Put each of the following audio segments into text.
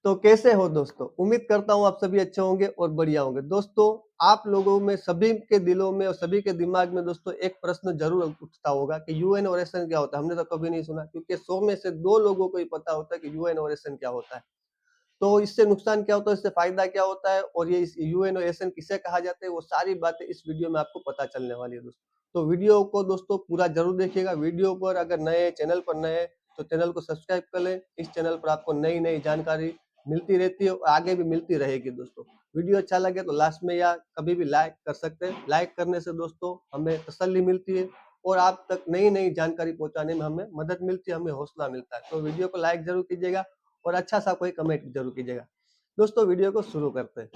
तो कैसे हो दोस्तों? उम्मीद करता हूँ आप सभी अच्छे होंगे और बढ़िया होंगे। दोस्तों, आप लोगों में सभी के दिलों में और सभी के दिमाग में दोस्तों एक प्रश्न ज़रूर उठता होगा कि यूएन और एसएन क्या होता है? हमने तो कभी नहीं सुना क्योंकि 100 में से 2 लोगों को ही पता होता है कि यूएन और एसएन क्या होता है। तो इससे नुकसान क्या होता है, इससे फ़ायदा क्या होता है और ये इस यूएन और एसएन किसे कहा जाता है, वो सारी बातें इस वीडियो में आपको पता चलने वाली है दोस्तों। तो वीडियो को दोस्तों पूरा ज़रूर देखिएगा। वीडियो पर अगर नए चैनल पर नए हैं, तो चैनल को सब्सक्राइब कर लें। इस चैनल पर आपको नई-नई जानकारी मिलती रहती है और आगे भी मिलती रहेगी दोस्तों। वीडियो अच्छा लगे तो लास्ट में या कभी भी लाइक कर सकते हैं। लाइक करने से दोस्तों हमें तसल्ली मिलती है और आप तक नई-नई जानकारी पहुँचाने में हमें मदद मिलती है, हमें हौसला मिलता है। तो वीडियो को लाइक ज़रूर कीजिएगा और अच्छा सा कोई कमेंट जरूर कीजिएगा। दोस्तों वीडियो को शुरू करते हैं।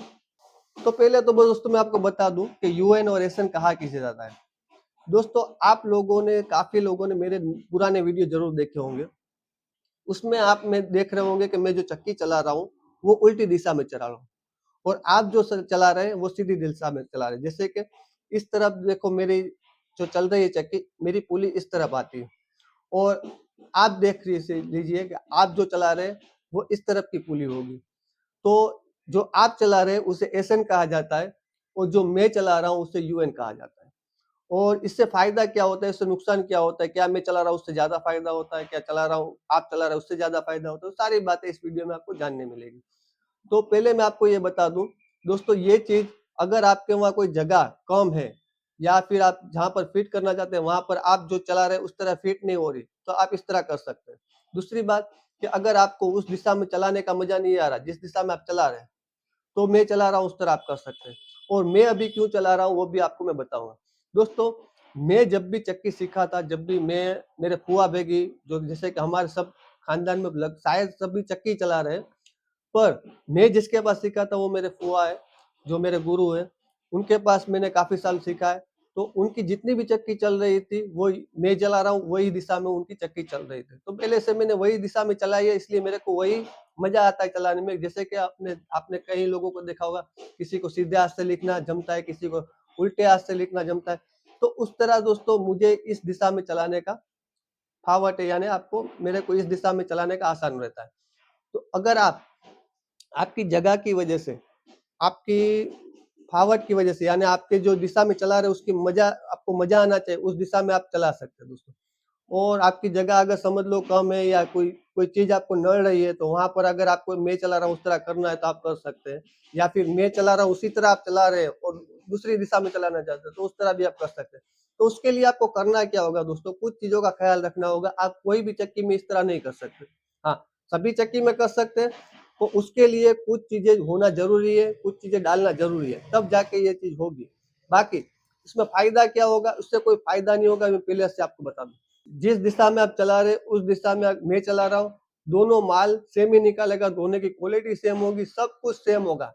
तो पहले तो दोस्तों मैं आपको बता दूं कि यूएन और एसएन कहा किसे जाता है। दोस्तों आप लोगों ने काफी लोगों ने मेरे पुराने वीडियो जरूर देखे होंगे। उसमें आप में देख रहे होंगे कि मैं जो चक्की चला रहा हूँ वो उल्टी दिशा में चला रहा हूँ और आप जो चला रहे हैं वो सीधी दिशा में चला रहे हैं। जैसे कि इस तरफ देखो मेरी जो चल रही है चक्की, मेरी पुली इस तरफ आती है और आप देख लीजिए कि आप जो चला रहे हैं वो इस तरफ की पुली होगी। तो जो आप चला रहे हैं उसे एसएन कहा जाता है और जो मैं चला रहा हूँ उसे यूएन कहा जाता है। और इससे फायदा क्या होता है, इससे नुकसान क्या होता है, क्या मैं चला रहा हूँ उससे ज्यादा फायदा होता है, क्या चला रहा हूँ आप चला रहे हो उससे ज्यादा फायदा होता है, सारी बातें इस वीडियो में आपको जानने मिलेगी। तो पहले मैं आपको ये बता दूं दोस्तों, ये चीज अगर आपके वहाँ कोई जगह कम है या फिर आप जहाँ पर फिट करना चाहते हैं वहां पर आप जो चला रहे हैं उस तरह फिट नहीं हो रही, तो आप इस तरह कर सकते हैं। दूसरी बात कि अगर आपको उस दिशा में चलाने का मजा नहीं आ रहा जिस दिशा में आप चला रहे हैं, तो मैं चला रहा हूँ उस तरह आप कर सकते हैं। और मैं अभी क्यों चला रहा हूँ वो भी आपको मैं बताऊंगा। दोस्तों मैं जब भी चक्की सीखा था, जब भी मैं मेरे फुआ बेगी जो जैसे कि हमारे सब खानदान में शायद सभी चक्की चला रहे हैं, पर मैं जिसके पास सीखा था वो मेरे फुआ है, जो मेरे गुरु है। उनके पास मैंने काफी साल सीखा है। तो उनकी जितनी भी चक्की चल रही थी वो मैं चला रहा हूँ, वही दिशा में उनकी चक्की चल रही थी। तो पहले से मैंने वही दिशा में चलाई है, इसलिए मेरे को वही मजा आता है चलाने में। जैसे कि आपने आपने कई लोगों को देखा होगा, किसी को सीधे हाथ से लिखना जमता है, किसी को उल्टे हाथ से लिखना जमता है। तो उस तरह दोस्तों मुझे इस दिशा में चलाने का फावट है, यानी आपको मेरे को इस दिशा में चलाने का आसान रहता है। तो अगर आप आपकी जगह की वजह से, आपकी फावट की वजह से, यानी आपके जो दिशा में चला रहे हैं उसकी मजा आपको मजा आना चाहिए, उस दिशा में आप चला सकते हैं दोस्तों। और आपकी जगह अगर समझ लो कम है या कोई कोई चीज आपको नड़ रही है, तो वहां पर अगर आपको मैं चला रहा हूँ उस तरह करना है तो आप कर सकते हैं। या फिर मैं चला रहा हूँ उसी तरह आप चला रहे हैं और दूसरी दिशा में चलाना चाहते हैं तो उस तरह भी आप कर सकते हैं। तो उसके लिए आपको करना क्या होगा दोस्तों, कुछ चीजों का ख्याल रखना होगा। आप कोई भी चक्की में इस तरह नहीं कर सकते। हाँ, सभी चक्की में कर सकते हैं। तो उसके लिए कुछ चीजें होना जरूरी है, कुछ चीजें डालना जरूरी है, तब जाके ये चीज होगी। बाकी इसमें फायदा क्या होगा, उससे कोई फायदा नहीं होगा, मैं पहले से आपको बता दूं। जिस दिशा में आप चला रहे उस दिशा में मैं चला रहा हूँ, दोनों माल सेम ही निकालेगा, दोनों की क्वालिटी सेम होगी, सब कुछ सेम होगा।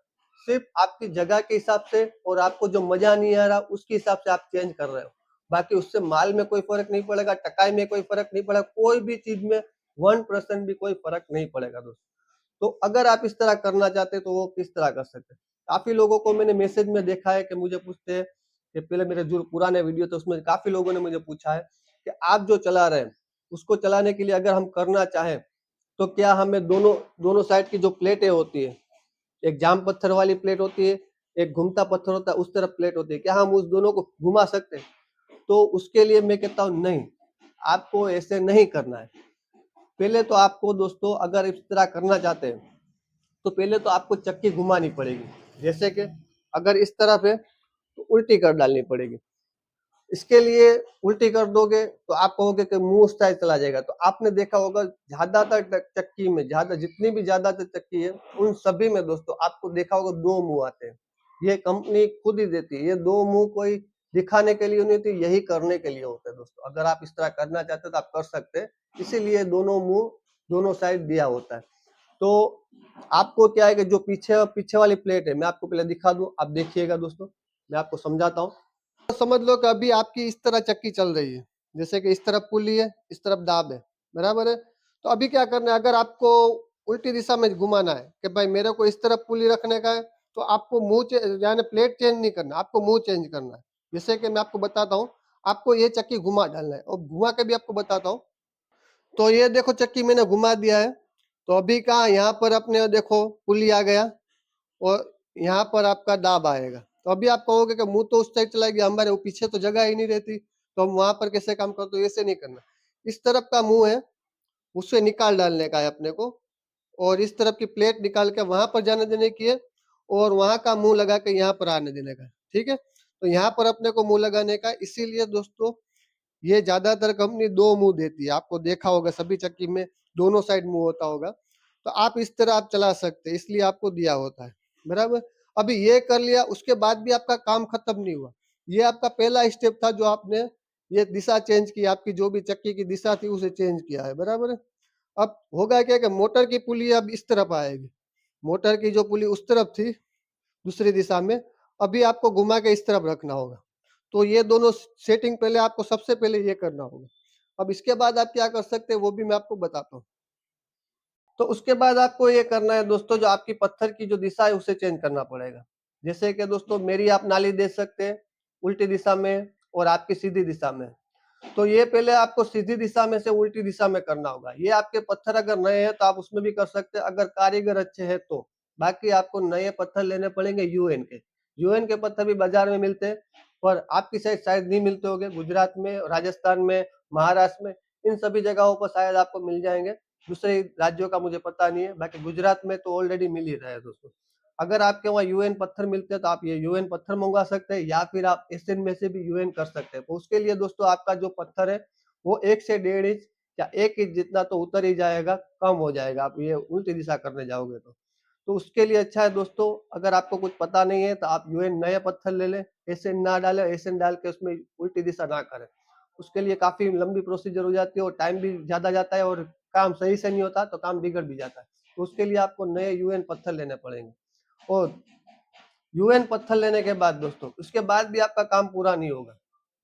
सिर्फ आपकी जगह के हिसाब से और आपको जो मजा नहीं आ रहा उसके हिसाब से आप चेंज कर रहे हो। बाकी उससे माल में कोई फर्क नहीं पड़ेगा, टकाई में कोई फर्क नहीं पड़ेगा, कोई भी चीज में 1% भी कोई फर्क नहीं पड़ेगा दोस्तों। तो अगर आप इस तरह करना चाहते हैं तो वो किस तरह कर सकते हैं। काफी लोगों को मैंने मैसेज में देखा है कि मुझे पूछते हैं कि पहले मेरे जो पुराने वीडियो थे उसमें काफी लोगों ने मुझे पूछा है कि आप जो चला रहे हैं उसको चलाने के लिए अगर हम करना चाहें तो क्या हमें दोनों दोनों साइड की जो प्लेटें होती है, एक जाम पत्थर वाली प्लेट होती है, एक घूमता पत्थर होता है, उस तरफ प्लेट होती है, क्या हम उस दोनों को घुमा सकते हैं? तो उसके लिए मैं कहता हूँ नहीं, आपको ऐसे नहीं करना है। पहले तो आपको दोस्तों अगर इस तरह करना चाहते हैं तो पहले तो आपको चक्की घुमानी पड़ेगी। जैसे कि अगर इस तरफ है तो उल्टी कर डालनी पड़ेगी। इसके लिए उल्टी कर दोगे तो आप कहोगे कि मुंह उस साइड चला जाएगा। तो आपने देखा होगा ज्यादातर चक्की में, ज्यादा जितनी भी ज्यादातर चक्की है उन सभी में दोस्तों आपको देखा होगा दो मुंह आते हैं। ये कंपनी खुद ही देती है। ये दो मुंह कोई दिखाने के लिए नहीं होती, यही करने के लिए होते हैं दोस्तों। अगर आप इस तरह करना चाहते हो तो आप कर सकते हैं, इसीलिए दोनों मुंह दोनों साइड दिया होता है। तो आपको क्या है कि जो पीछे पीछे वाली प्लेट है मैं आपको पहले दिखा दूं, आप देखिएगा दोस्तों, मैं आपको समझाता हूँ। तो समझ लो कि अभी आपकी इस तरह चक्की चल रही है, जैसे कि इस तरफ पुली है, इस तरफ दाब है, बराबर है। तो अभी क्या करना है, अगर आपको उल्टी दिशा में घुमाना है कि भाई मेरे को इस तरफ पुली रखने का है, तो आपको यानी प्लेट चेंज नहीं करना, आपको मुंह चेंज करना है। जैसे कि मैं आपको बताता हूँ, आपको ये चक्की घुमा डालना है और घुमा के भी आपको बताता हूँ। तो ये देखो चक्की मैंने घुमा दिया है। तो अभी कहाँ यहाँ पर अपने देखो पुली आ गया और यहाँ पर आपका दाब आएगा। तो अभी आप कहोगे कि मुँह तो उस साइड चला गया, हमारे वो पीछे तो जगह ही नहीं रहती, तो हम वहाँ पर कैसे काम करते? तो ऐसे नहीं करना। इस तरफ का मुँह है, उससे निकाल डालने का है अपने को और इस तरफ की प्लेट निकाल के वहाँ पर जाने देने की है और वहाँ का मुँह लगा के यहाँ पर आने देने का है, ठीक है? तो यहाँ पर अपने को मुँह लगाने का है, इसीलिए दोस्तों ये ज़्यादातर कंपनी 2 मुँह देती है। आपको देखा होगा सभी चक्की में दोनों साइड मुँह होता होगा। तो आप इस तरह आप चला सकते हैं, इसलिए आपको दिया होता है, बराबर? अभी ये कर लिया, उसके बाद भी आपका काम खत्म नहीं हुआ। ये आपका पहला स्टेप था जो आपने ये दिशा चेंज की, आपकी जो भी चक्की की दिशा थी उसे चेंज किया है, बराबर है? अब होगा क्या कि मोटर की पुली अब इस तरफ आएगी। मोटर की जो पुली उस तरफ थी, दूसरी दिशा में, अभी आपको घुमा के इस तरफ रखना होगा। तो ये दोनों सेटिंग पहले आपको सबसे पहले ये करना होगा। अब इसके बाद आप क्या कर सकते हैं वो भी मैं आपको बताता हूँ। तो उसके बाद आपको ये करना है दोस्तों, जो आपकी पत्थर की जो दिशा है उसे चेंज करना पड़ेगा। जैसे कि दोस्तों मेरी आप नाली देख सकते हैं उल्टी दिशा में और आपकी सीधी दिशा में। तो ये पहले आपको सीधी दिशा में से उल्टी दिशा में करना होगा। ये आपके पत्थर अगर नए हैं तो आप उसमें भी कर सकते हैं, अगर कारीगर अच्छे हैं तो। बाकी आपको नए पत्थर लेने पड़ेंगे यूएन के। यूएन के पत्थर भी बाजार में मिलते हैं, पर आपकी साइड शायद नहीं मिलते होंगे। गुजरात में, राजस्थान में, महाराष्ट्र में, इन सभी जगहों पर शायद आपको मिल जाएंगे। दूसरे राज्यों का मुझे पता नहीं है, बाकी गुजरात में तो ऑलरेडी मिल ही रहा है दोस्तों। अगर आपके वहाँ यूएन पत्थर मिलते हैं तो आप ये यूएन पत्थर मंगवा सकते हैं या फिर आप एसएन में से भी यूएन कर सकते हैं। तो उसके लिए दोस्तों आपका जो पत्थर है वो 1 से 1.5 इंच या 1 इंच जितना तो उतर ही जाएगा, कम हो जाएगा आप ये उल्टी दिशा करने जाओगे तो। तो उसके लिए अच्छा है दोस्तों, अगर आपको कुछ पता नहीं है तो आप यूएन नए पत्थर ले लें, एसएन ना डालें, एसएन डाल के उसमें उल्टी दिशा ना करें। उसके लिए काफ़ी लंबी प्रोसीजर हो जाती है और टाइम भी ज़्यादा जाता है और काम सही से नहीं होता तो काम बिगड़ भी जाता है। तो उसके लिए आपको नए यूएन पत्थर लेने पड़ेंगे और यूएन पत्थर लेने के बाद दोस्तों उसके बाद भी आपका काम पूरा नहीं होगा।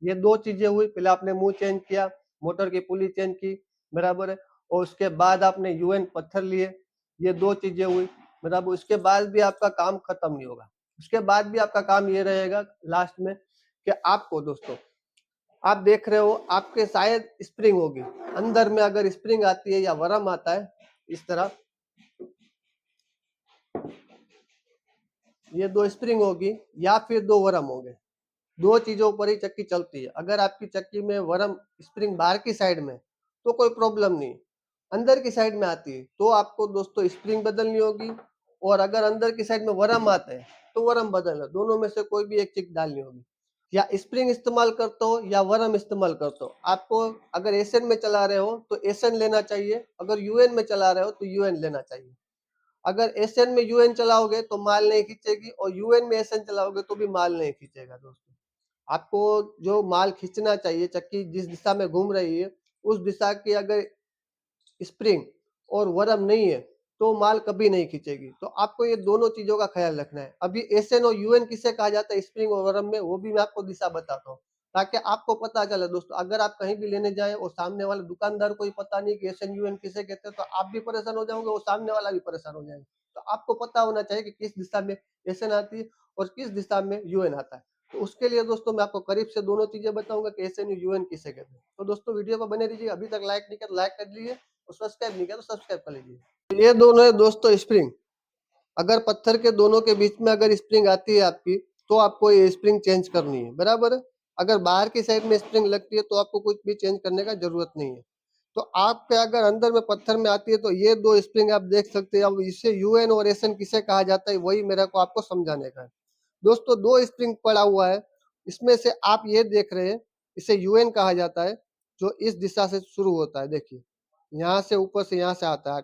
ये 2 चीज़ें हुई, पहले आपने मुँह चेंज किया, मोटर की पुली चेंज की, बराबर है? और उसके बाद आपने यूएन पत्थर लिए, ये 2 चीज़ें हुई, बराबर? उसके बाद भी आपका काम खत्म नहीं होगा। उसके बाद भी आपका काम ये रहेगा लास्ट में कि आपको दोस्तों, आप देख रहे हो आपके शायद स्प्रिंग होगी, अंदर में अगर स्प्रिंग आती है या वर्म आता है इस तरह, ये 2 स्प्रिंग होगी या फिर 2 वर्म होंगे। 2 चीज़ों पर ही चक्की चलती है। अगर आपकी चक्की में वर्म स्प्रिंग बाहर की साइड में तो कोई प्रॉब्लम नहीं। अंदर की साइड में आती है तो आपको दोस्तों स्प्रिंग बदलनी होगी और अगर अंदर की साइड में वर्म आता है तो वर्म बदलना, दोनों में से कोई भी एक चीज़ डालनी होगी। या स्प्रिंग इस्तेमाल करते हो या वर्म इस्तेमाल करते हो। आपको अगर एसएन में चला रहे हो तो एसएन लेना चाहिए, अगर यूएन में चला रहे हो तो यूएन लेना चाहिए। अगर एसएन में यूएन चलाओगे तो माल नहीं खींचेगी और यूएन में एसएन चलाओगे तो भी माल नहीं खींचेगा दोस्तों। आपको जो माल खींचना चाहिए, चक्की जिस दिशा में घूम रही है उस दिशा की अगर स्प्रिंग और वर्म नहीं है तो माल कभी नहीं खींचेगी। तो आपको ये दोनों चीजों का ख्याल रखना है। अभी एसएन और यूएन किसे कहा जाता है स्प्रिंग और वर्म में, वो भी मैं आपको दिशा बताता हूँ ताकि आपको पता चले दोस्तों। अगर आप कहीं भी लेने जाए और सामने वाले दुकानदार को ही पता नहीं कि एसएन यूएन किसे कहते हैं तो आप भी परेशान हो जाओगे और सामने वाला भी परेशान हो जाएगा। तो आपको पता होना चाहिए कि किस दिशा में एसएन आती है और किस दिशा में यूएन आता है। तो उसके लिए दोस्तों मैं आपको करीब से दोनों चीजें बताऊंगा कि एसएन यूएन किसे कहते हैं। तो दोस्तों वीडियो पर बने रहिए, अभी तक लाइक नहीं किया तो लाइक कर लीजिए और सब्सक्राइब नहीं किया तो सब्सक्राइब कर लीजिए। ये दोनों है दोस्तों स्प्रिंग। अगर पत्थर के दोनों के बीच में अगर स्प्रिंग आती है आपकी तो आपको ये स्प्रिंग चेंज करनी है, बराबर है? अगर बाहर की साइड में स्प्रिंग लगती है तो आपको कुछ भी चेंज करने का जरूरत नहीं है। तो आपके अगर अंदर में पत्थर में आती है तो ये 2 स्प्रिंग आप देख सकते हैं। अब इसे यूएन और एसएन किसे कहा जाता है वही मेरे को आपको समझाने का है। दोस्तों 2 स्प्रिंग पड़ा हुआ है, इसमें से आप ये देख रहे हैं इसे यूएन कहा जाता है, जो इस दिशा से शुरू होता है। देखिए यहाँ से ऊपर से यहाँ से आता है,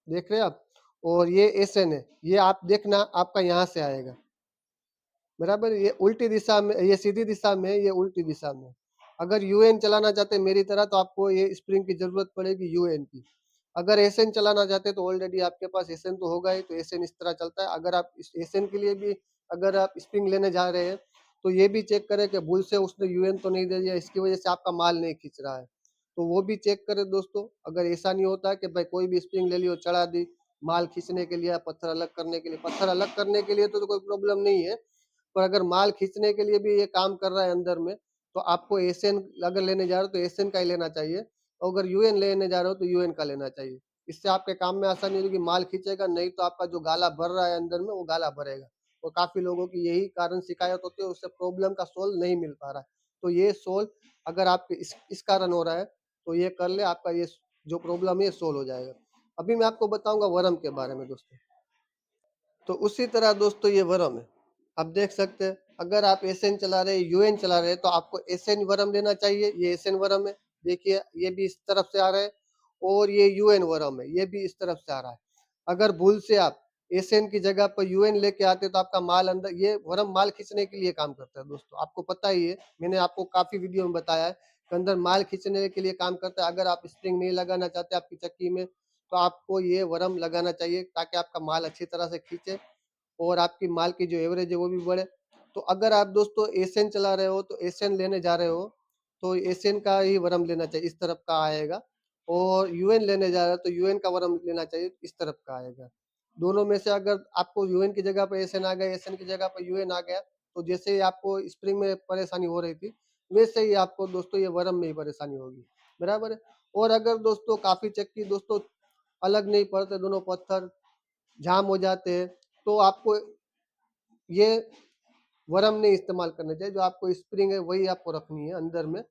देख रहे हैं आप? और ये एसएन है, ये आप देखना आपका यहाँ से आएगा, बराबर? ये उल्टी दिशा में, ये सीधी दिशा में, ये उल्टी दिशा में। अगर यूएन चलाना चाहते हैं मेरी तरह तो आपको ये स्प्रिंग की जरूरत पड़ेगी यूएन की। अगर एसएन चलाना चाहते हैं तो ऑलरेडी आपके पास एसएन तो होगा ही, तो एसएन इस तरह चलता है। अगर आप इस एसएन के लिए भी अगर आप स्प्रिंग लेने जा रहे हैं तो ये भी चेक करें कि भूल से उसने यूएन तो नहीं दे दिया, इसकी वजह से आपका माल नहीं खींच रहा है। तो वो भी चेक करें दोस्तों। अगर ऐसा नहीं होता कि भाई कोई भी स्प्रिंग ले ली और चढ़ा दी माल खींचने के लिए, पत्थर अलग करने के लिए, पत्थर अलग करने के लिए तो कोई प्रॉब्लम नहीं है, पर अगर माल खींचने के लिए भी ये काम कर रहा है अंदर में तो आपको एसएन अगर लेने जा रहे हो तो एसएन का ही लेना चाहिए और अगर यूएन लेने जा रहे हो तो यूएन का लेना चाहिए। इससे आपके काम में आसानी होगी, माल खींचेगा, नहीं तो आपका जो गाला भर रहा है अंदर में वो गाला भरेगा। और काफ़ी लोगों की यही कारण शिकायत होती है, उससे प्रॉब्लम का सोल्व नहीं मिल पा रहा है। तो ये सोल्व अगर आपके इस कारण हो रहा है, तो ये कर ले, आपका ये जो प्रॉब्लम है ये सोल्व हो जाएगा। अभी मैं आपको बताऊँगा वर्म के बारे में दोस्तों। तो उसी तरह दोस्तों ये वर्म है। आप देख सकते हैं, अगर आप एसएन चला रहे हैं, यूएन चला रहे हैं, तो आपको एसएन वर्म लेना चाहिए। ये एसएन वर्म है, देखिए ये भी इस तरफ से आ रहा है, और ये यूएन वर्म है, ये भी इस तरफ से आ रहा है। अगर भूल से आप एसएन की जगह पर यूएन लेके आते तो आपका माल अंदर, ये वर्म माल खींचने के लिए काम करता है दोस्तों, आपको पता ही है, मैंने आपको काफ़ी वीडियो में बताया है कि अंदर माल खींचने के लिए काम करता है। अगर आप स्प्रिंग नहीं लगाना चाहते आपकी चक्की में, तो आपको ये वर्म लगाना चाहिए ताकि आपका माल अच्छी तरह से खींचे और आपकी माल की जो एवरेज है वो भी बढ़े। तो अगर आप दोस्तों एशियन चला रहे हो, तो एशियन लेने जा रहे हो, तो एशियन का ही वर्म लेना चाहिए, इस तरफ का आएगा। और यूएन लेने जा रहे हो तो यूएन का वर्म लेना चाहिए, इस तरफ का आएगा। दोनों में से अगर आपको यूएन की जगह पर एशियन आ गया, एशियन की जगह पर यूएन आ गया, तो जैसे ही आपको स्प्रिंग में परेशानी हो रही थी, वैसे ही आपको दोस्तों ये वर्म में ही परेशानी होगी, बराबर है। और अगर दोस्तों काफ़ी चक्की दोस्तों अलग नहीं पड़ते, दोनों पत्थर जाम हो जाते हैं, तो आपको ये वरम नहीं इस्तेमाल करना चाहिए। जो आपको स्प्रिंग है वही आपको रखनी है अंदर में,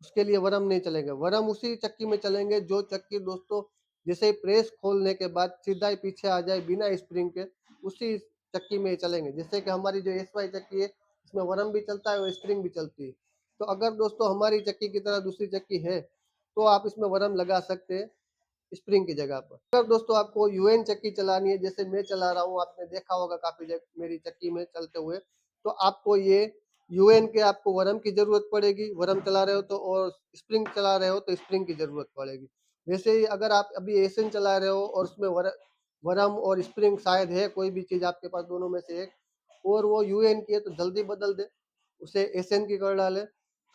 उसके लिए वरम नहीं चलेंगे। वरम उसी चक्की में चलेंगे जो चक्की दोस्तों जैसे ही प्रेस खोलने के बाद सीधा ही पीछे आ जाए बिना स्प्रिंग के, उसी चक्की में ही चलेंगे। जैसे कि हमारी जो एसवाई चक्की है, इसमें वरम भी चलता है और स्प्रिंग भी चलती है। तो अगर दोस्तों हमारी चक्की की तरह दूसरी चक्की है, तो आप इसमें वरम लगा सकते हैं स्प्रिंग की जगह पर। अगर दोस्तों आपको यूएन चक्की चलानी है, जैसे मैं चला रहा हूँ, आपने देखा होगा काफ़ी मेरी चक्की में चलते हुए, तो आपको ये यूएन के आपको वरम की ज़रूरत पड़ेगी, वरम चला रहे हो तो, और स्प्रिंग चला रहे हो तो स्प्रिंग की ज़रूरत पड़ेगी। वैसे ही अगर आप अभी एशियन चला रहे हो और उसमें वरम और स्प्रिंग शायद है, कोई भी चीज़ आपके पास दोनों में से एक, और वो यूएन की है, तो जल्दी बदल दें, उसे एशियन की कर डालें,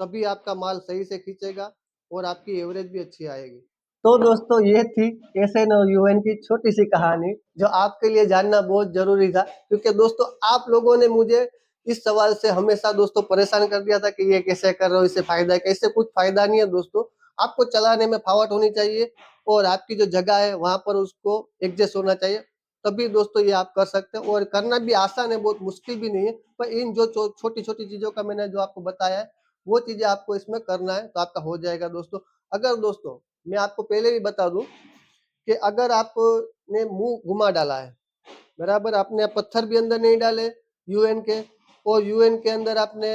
तभी आपका माल सही से खींचेगा और आपकी एवरेज भी अच्छी आएगी। तो दोस्तों ये थी एसएन और यूएन की छोटी सी कहानी, जो आपके लिए जानना बहुत जरूरी था, क्योंकि दोस्तों आप लोगों ने मुझे इस सवाल से हमेशा दोस्तों परेशान कर दिया था कि ये कैसे कर रहे हो, इससे फायदा है? कैसे कुछ फायदा नहीं है दोस्तों। आपको चलाने में फावट होनी चाहिए और आपकी जो जगह है वहां पर उसको एडजस्ट होना चाहिए, तभी दोस्तों ये आप कर सकते हैं। और करना भी आसान है, बहुत मुश्किल भी नहीं है। पर इन जो छोटी छोटी चीजों का मैंने जो आपको बताया है, वो चीजें आपको इसमें करना है, तो आपका हो जाएगा दोस्तों। अगर दोस्तों मैं आपको पहले भी बता दूं कि अगर आपने मुंह घुमा डाला है, बराबर, आपने पत्थर भी अंदर नहीं डाले यूएन के, और यूएन के अंदर आपने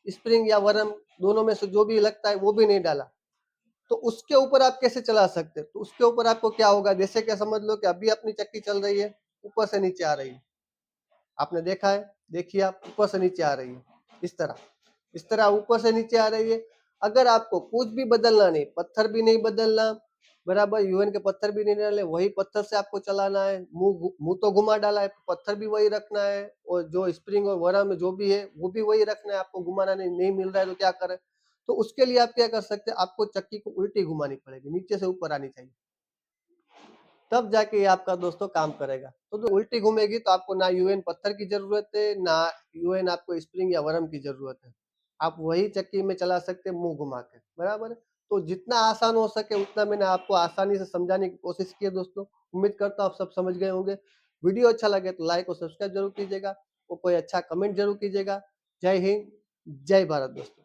स्प्रिंग या वरम दोनों में से जो भी लगता है वो भी नहीं डाला, तो उसके ऊपर आप कैसे चला सकते हैं? तो उसके ऊपर आपको क्या होगा, जैसे कि समझ लो कि अभी अपनी चक्की चल रही है, ऊपर से नीचे आ रही है, आपने देखा है, देखिए आप, ऊपर से नीचे आ रही है, इस तरह ऊपर से नीचे आ रही है। अगर आपको कुछ भी बदलना नहीं, पत्थर भी नहीं बदलना, बराबर, यूएन के पत्थर भी नहीं डाले, वही पत्थर से आपको चलाना है। मुंह तो घुमा डाला है, पत्थर भी वही रखना है, और जो स्प्रिंग और वरा में जो भी है वो भी वही रखना है। आपको घुमाना नहीं मिल रहा है तो क्या करें? तो उसके लिए आप क्या कर सकते हैं, आपको चक्की को उल्टी घुमानी पड़ेगी, नीचे से ऊपर आनी चाहिए, तब जाके ये आपका दोस्तों काम करेगा। तो जो उल्टी घूमेगी तो आपको ना यूएन पत्थर की जरूरत है, ना यूएन आपको स्प्रिंग या वर्म की जरूरत है। आप वही चक्की में चला सकते हैं मुंह घुमा के, बराबर है। तो जितना आसान हो सके उतना मैंने आपको आसानी से समझाने की कोशिश की है दोस्तों। उम्मीद करता हूँ आप सब समझ गए होंगे। वीडियो अच्छा लगे तो लाइक और सब्सक्राइब जरूर कीजिएगा, और कोई अच्छा कमेंट जरूर कीजिएगा। जय हिंद, जय भारत दोस्तों।